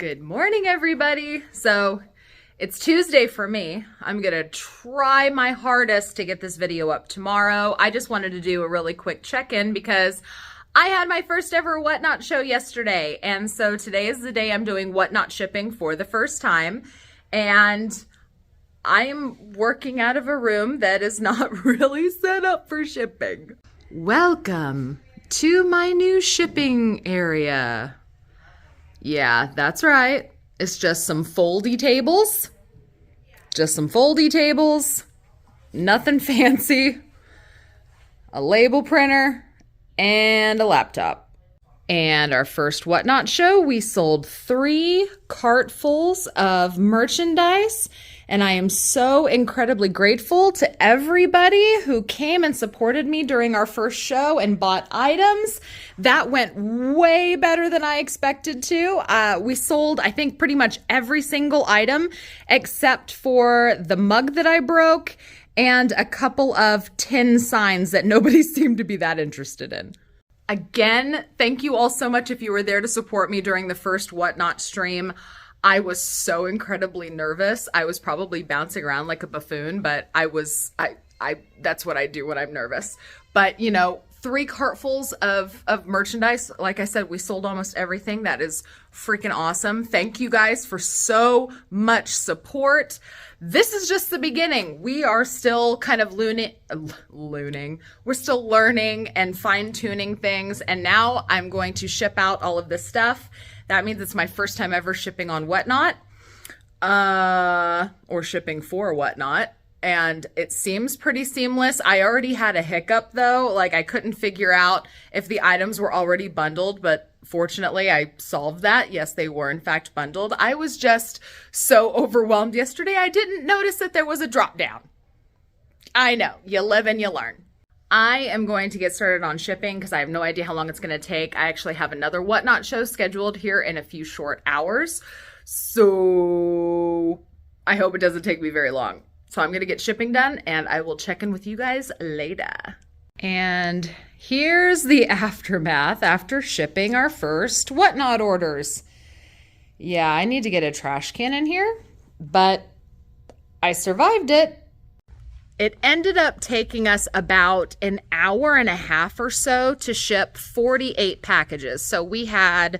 Good morning, everybody. So it's Tuesday for me. I'm gonna try my hardest to get this video up tomorrow. I just wanted to do a really quick check-in because I had my first ever Whatnot show yesterday. And so today is the day I'm doing Whatnot shipping for the first time. And I'm working out of a room that is not really set up for shipping. Welcome to my new shipping area. Yeah, that's right. It's just some foldy tables. Nothing fancy. A label printer and a laptop. And our first Whatnot show, we sold 3 cartfuls of merchandise. And I am so incredibly grateful to everybody who came and supported me during our first show and bought items. That went way better than I expected to. We sold, I think, pretty much every single item except for the mug that I broke and a couple of tin signs that nobody seemed to be that interested in. Again, thank you all so much if you were there to support me during the first Whatnot stream. I was so incredibly nervous. I was probably bouncing around like a buffoon, but I that's what I do when I'm nervous. But, you know, 3 cartfuls of merchandise. Like I said, we sold almost everything. That is freaking awesome. Thank you guys for so much support. This is just the beginning. We are still kind of We're still learning and fine-tuning things. And now I'm going to ship out all of this stuff. That means it's my first time ever shipping on Whatnot, or shipping for Whatnot, and it seems pretty seamless. I already had a hiccup though, like I couldn't figure out if the items were already bundled, but fortunately I solved that. Yes, they were in fact bundled. I was just so overwhelmed yesterday, I didn't notice that there was a drop down. I know, you live and you learn. I am going to get started on shipping because I have no idea how long it's going to take. I actually have another Whatnot show scheduled here in a few short hours. So I hope it doesn't take me very long. So I'm going to get shipping done and I will check in with you guys later. And here's the aftermath after shipping our first Whatnot orders. Yeah, I need to get a trash can in here, but I survived it. It ended up taking us about an hour and a half or so to ship 48 packages. So we had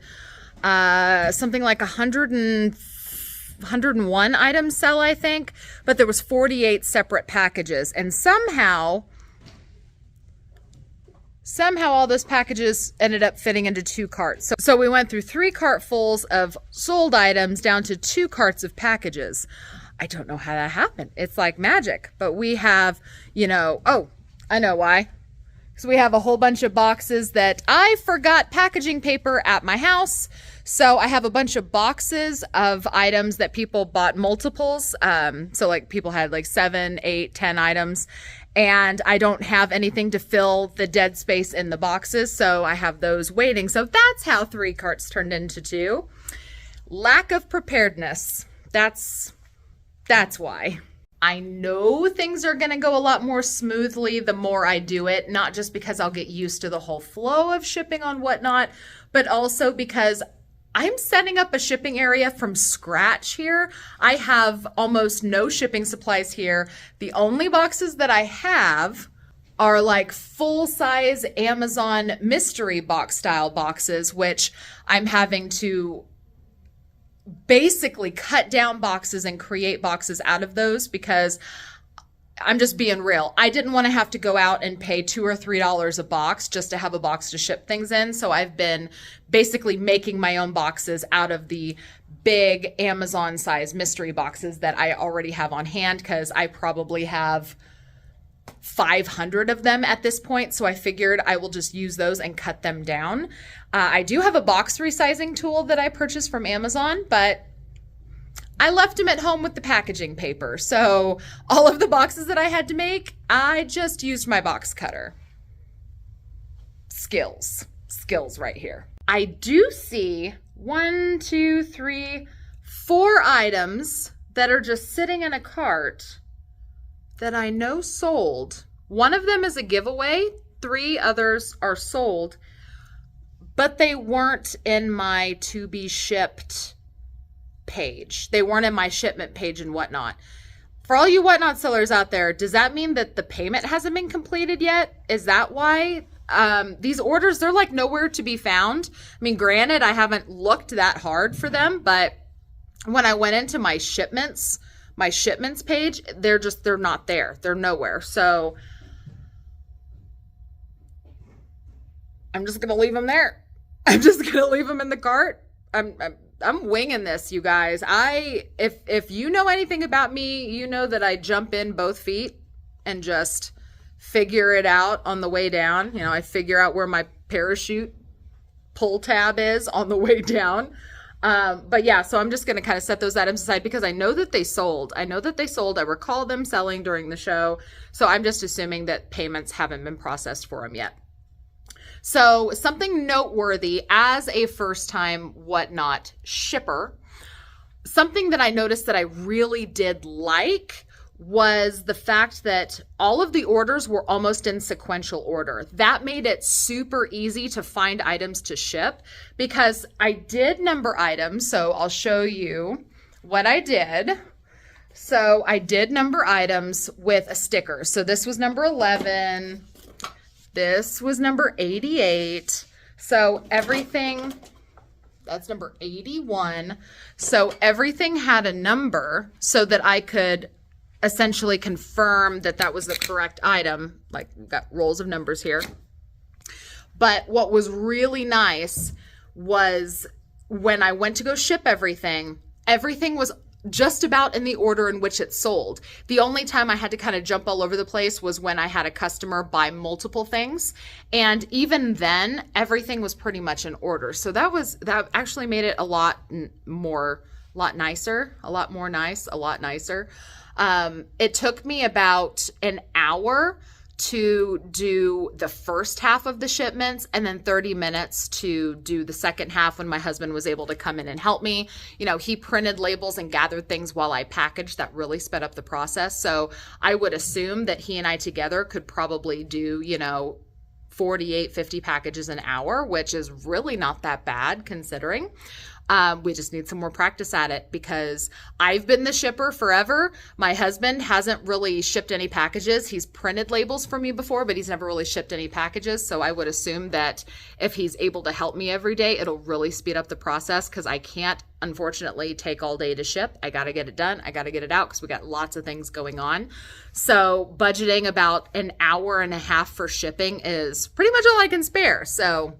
something like 101 items sell, I think, but there was 48 separate packages. And somehow all those packages ended up fitting into 2 carts. So we went through 3 cartfuls of sold items down to 2 carts of packages. I don't know how that happened. It's like magic. But we have, you know, oh, I know why. Because we have a whole bunch of boxes that I forgot packaging paper at my house. So I have a bunch of boxes of items that people bought multiples. So like people had like 7, 8, 10 items. And I don't have anything to fill the dead space in the boxes. So I have those waiting. So that's how 3 carts turned into 2. Lack of preparedness. That's why. I know things are going to go a lot more smoothly the more I do it, not just because I'll get used to the whole flow of shipping on Whatnot, but also because I'm setting up a shipping area from scratch here. I have almost no shipping supplies here. The only boxes that I have are like full-size Amazon mystery box style boxes, which I'm having to basically cut down boxes and create boxes out of those because I'm just being real. I didn't want to have to go out and pay $2 or $3 a box just to have a box to ship things in. So I've been basically making my own boxes out of the big Amazon size mystery boxes that I already have on hand because I probably have 500 of them at this point. So I figured I will just use those and cut them down. I do have a box resizing tool that I purchased from Amazon, but I left them at home with the packaging paper. So all of the boxes that I had to make, I just used my box cutter. Skills right here. I do see 1, 2, 3, 4 items that are just sitting in a cart that I know sold. One of them is a giveaway. 3 others are sold, but they weren't in my to be shipped page. They weren't in my shipment page and whatnot. For all you whatnot sellers out there, does that mean that the payment hasn't been completed yet? Is that why these orders, they're like nowhere to be found? I mean, granted, I haven't looked that hard for them, but when I went into my shipments page, they're not there. They're nowhere. So I'm just going to leave them there. I'm just going to leave them in the cart. I'm winging this, you guys. If you know anything about me, you know that I jump in both feet and just figure it out on the way down. You know, I figure out where my parachute pull tab is on the way down. But yeah, so I'm just going to kind of set those items aside because I know that they sold. I recall them selling during the show. So I'm just assuming that payments haven't been processed for them yet. So something noteworthy as a first-time whatnot shipper, something that I noticed that I really did like was the fact that all of the orders were almost in sequential order. That made it super easy to find items to ship because I did number items. So I'll show you what I did. So I did number items with a sticker. So this was number 11. This was number 88. So everything, that's number 81. So everything had a number so that I could essentially confirm that that was the correct item. Like, we've got rolls of numbers here. But what was really nice was when I went to go ship everything was just about in the order in which it sold. The only time I had to kind of jump all over the place was when I had a customer buy multiple things. And even then, everything was pretty much in order. So that actually made it a lot nicer. It took me about an hour to do the first half of the shipments and then 30 minutes to do the second half when my husband was able to come in and help me. You know, he printed labels and gathered things while I packaged. That really sped up the process. So I would assume that he and I together could probably do, 48, 50 packages an hour, which is really not that bad considering. We just need some more practice at it because I've been the shipper forever. My husband hasn't really shipped any packages. He's printed labels for me before, but he's never really shipped any packages. So I would assume that if he's able to help me every day, it'll really speed up the process because I can't, unfortunately, take all day to ship. I got to get it done. I got to get it out because we got lots of things going on. So budgeting about an hour and a half for shipping is pretty much all I can spare. So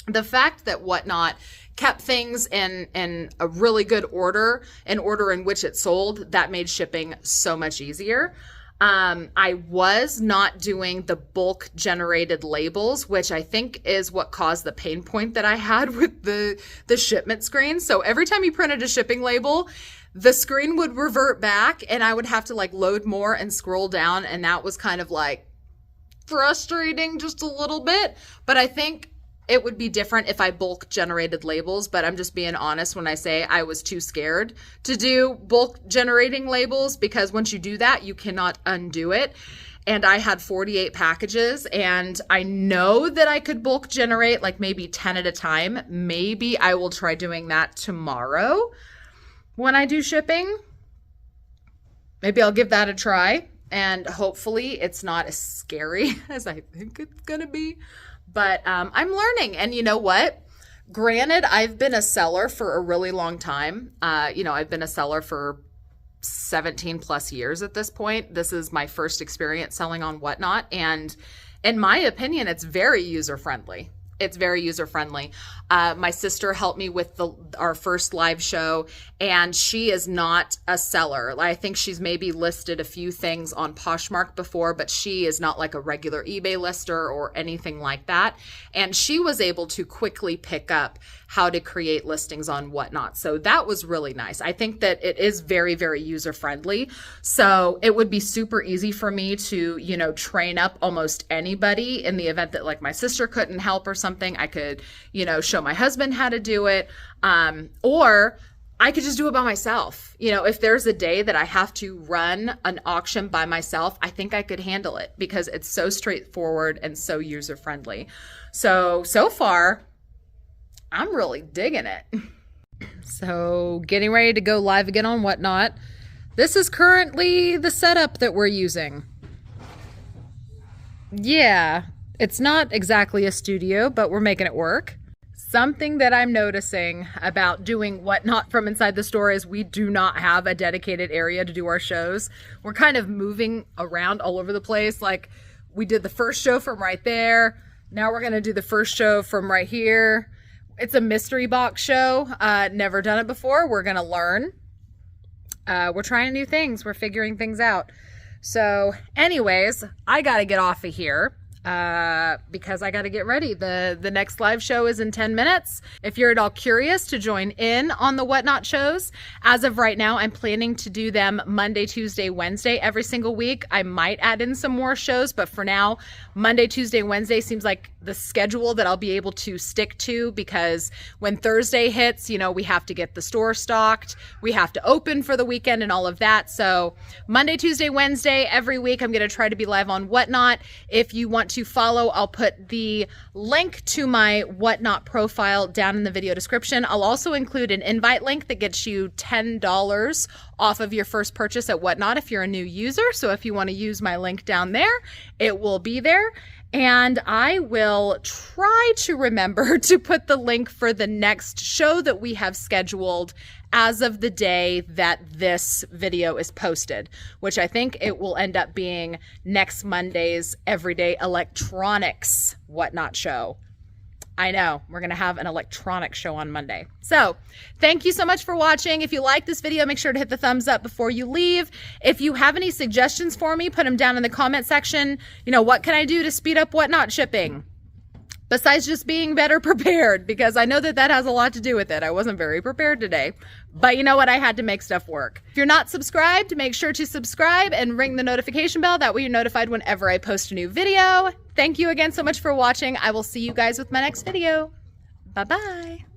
the fact that Whatnot kept things in a really good order, an order in which it sold, that made shipping so much easier. I was not doing the bulk generated labels, which I think is what caused the pain point that I had with the shipment screen. So every time you printed a shipping label, the screen would revert back and I would have to load more and scroll down. And that was kind of frustrating just a little bit, but I think it would be different if I bulk generated labels, but I'm just being honest when I say I was too scared to do bulk generating labels because once you do that, you cannot undo it. And I had 48 packages and I know that I could bulk generate maybe 10 at a time. Maybe I will try doing that tomorrow when I do shipping. Maybe I'll give that a try and hopefully it's not as scary as I think it's going to be. But I'm learning. And you know what? Granted, I've been a seller for a really long time. I've been a seller for 17 plus years at this point. This is my first experience selling on Whatnot. And in my opinion, it's very user-friendly. It's very user-friendly. My sister helped me with our first live show, and she is not a seller. I think she's maybe listed a few things on Poshmark before, but she is not like a regular eBay lister or anything like that. And she was able to quickly pick up how to create listings on Whatnot. So that was really nice. I think that it is very, very user-friendly. So it would be super easy for me to, train up almost anybody in the event that my sister couldn't help or something. I could, show my husband how to do it. Or I could just do it by myself. If there's a day that I have to run an auction by myself, I think I could handle it because it's so straightforward and so user-friendly. So far, I'm really digging it. So getting ready to go live again on Whatnot. This is currently the setup that we're using. Yeah, it's not exactly a studio, but we're making it work. Something that I'm noticing about doing Whatnot from inside the store is we do not have a dedicated area to do our shows. We're kind of moving around all over the place. Like, we did the first show from right there. Now we're going to do the first show from right here. It's a mystery box show. Never done it before. We're going to learn. We're trying new things. We're figuring things out. So anyways, I got to get off of here. Because I got to get ready. The next live show is in 10 minutes. If you're at all curious to join in on the Whatnot shows, as of right now, I'm planning to do them Monday, Tuesday, Wednesday every single week. I might add in some more shows, but for now, Monday, Tuesday, Wednesday seems like the schedule that I'll be able to stick to, because when Thursday hits, you know, we have to get the store stocked. We have to open for the weekend and all of that. So Monday, Tuesday, Wednesday, every week, I'm going to try to be live on Whatnot. If you want to follow, I'll put the link to my Whatnot profile down in the video description. I'll also include an invite link that gets you $10 off of your first purchase at Whatnot if you're a new user. So if you want to use my link down there, it will be there. And I will try to remember to put the link for the next show that we have scheduled as of the day that this video is posted, which I think it will end up being next Monday's Everyday Electronics Whatnot show. I know, we're going to have an electronics show on Monday. So thank you so much for watching. If you like this video, make sure to hit the thumbs up before you leave. If you have any suggestions for me, put them down in the comment section. You know, what can I do to speed up Whatnot shipping? Besides just being better prepared, because I know that that has a lot to do with it. I wasn't very prepared today, but you know what? I had to make stuff work. If you're not subscribed, make sure to subscribe and ring the notification bell. That way you're notified whenever I post a new video. Thank you again so much for watching. I will see you guys with my next video. Bye-bye.